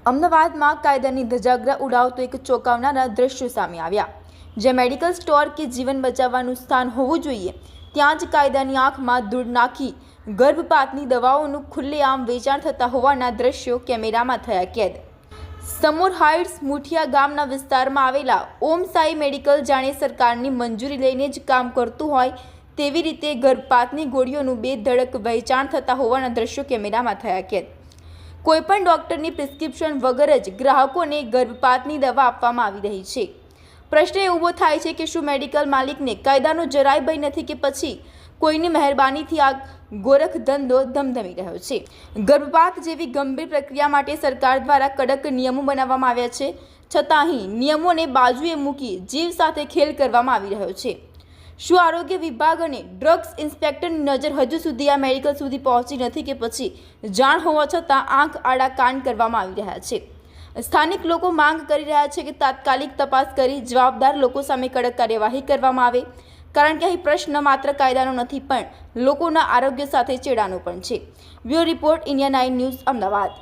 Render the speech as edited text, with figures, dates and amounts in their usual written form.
અમદાવાદમાં કાયદાની ધજાગરા ઉડાવતો એક ચોંકાવનારા દ્રશ્યો સામે આવ્યા, જે મેડિકલ સ્ટોર કે જીવન બચાવવાનું સ્થાન હોવું જોઈએ ત્યાં જ કાયદાની આંખમાં ધૂળ નાખી ગર્ભપાતની દવાઓનું ખુલ્લેઆમ વેચાણ થતા હોવાના દ્રશ્યો કેમેરામાં થયા કેદ। સમોર હાઇટ્સ મુઠિયા ગામના વિસ્તારમાં આવેલા ઓમ સાઈ મેડિકલ જાણે સરકારની મંજૂરી લઈને જ કામ કરતું હોય તેવી રીતે ગર્ભપાતની ગોળીઓનું બેધડક વેચાણ થતા હોવાના દ્રશ્યો કેમેરામાં થયા કેદ। કોઈપણ ડોક્ટરની પ્રિસ્ક્રિપ્શન વગર જ ગ્રાહકોને ગર્ભપાતની દવા આપવામાં આવી રહી છે। પ્રશ્ન એ ઊભો થાય છે કે શું મેડિકલ માલિકને કાયદાનો જરાય ભય નથી કે પછી કોઈની મહેરબાનીથી આ ગોરખ ધંધો ધમધમી રહ્યો છે। ગર્ભપાત જેવી ગંભીર પ્રક્રિયા માટે સરકાર દ્વારા કડક નિયમો બનાવવામાં આવ્યા છે, છતાં અહીં નિયમોને બાજુએ મૂકી જીવ સાથે ખેલ કરવામાં આવી રહ્યો છે। શું આરોગ્ય વિભાગ અને ડ્રગ્સ ઇન્સ્પેક્ટરની નજર હજુ સુધી આ મેડિકલ સુધી પહોંચી નથી કે પછી જાણ હોવા છતાં આંખ આડા કાન કરવામાં આવી રહ્યા છે? સ્થાનિક લોકો માંગ કરી રહ્યા છે કે તાત્કાલિક તપાસ કરી જવાબદાર લોકો સામે કડક કાર્યવાહી કરવામાં આવે, કારણ કે અહીં પ્રશ્ન માત્ર કાયદાનો નથી પણ લોકોના આરોગ્ય સાથે ચેડાનો પણ છે। Bureau report, India 9 news, Ahmedabad.